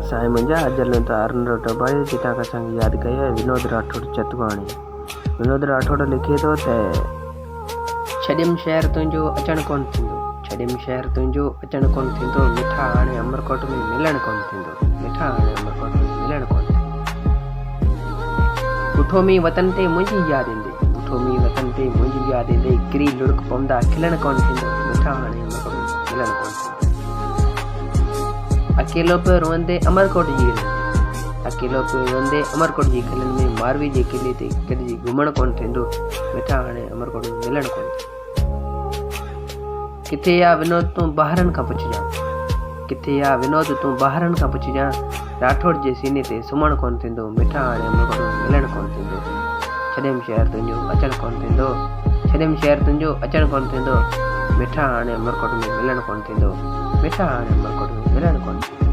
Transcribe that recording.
साई मुंहिंजा अजल त अरुण डबाई जितां खां संग याद कई है विनोद राठौड़ चतवाणी। विनोद राठौड़ लिखे थो त छॾियमि शहर तुंहिंजो अचण कोन थींदो, छॾियमि शहर तुंहिंजो अचण कोन थींदो, मिठा हाणे अमरकोट में मिलण कोन थींदो, मिठा हाणे अमरकोट में मिलण कोन थींदो। उठो मी वतन ते मुंहिंजी यादि ईंदे, उठो मी वतन ते मुंहिंजी यादि ईंदे, किरी लुड़क पवंदा खिलण कोन थींदो, मिठा हाणे अमरकोट में मिलण कोन थींदो। अकेलो पे रोंदे अमरकोट जी खिलन, अकेलो पे रोंदे अमरकोट जी खिलन में मारवी जे किले ते कॾहिं घुमण कोन थींदो, मिठा हाणे अमरकोट में मिलण कोन थींदो। किथे या विनोद तूं ॿाहिरनि खां पुछजां, किथे या विनोद तूं ॿाहिरनि खां पुछजां, राठौड़ जे सीने ते सुम्हण कोन थींदो, मिठा हाणे अमरकोट में मिलण कोन थींदो। छॾियमि शहर तुंहिंजो अचण कोन थींदो, छॾियमि शहर तुंहिंजो अचण कोन थींदो, मिठा हाणे अमरकोट में मिलण कोन थींदो, मिठा हाणे अमरकोट में मिलण कोन थींदो।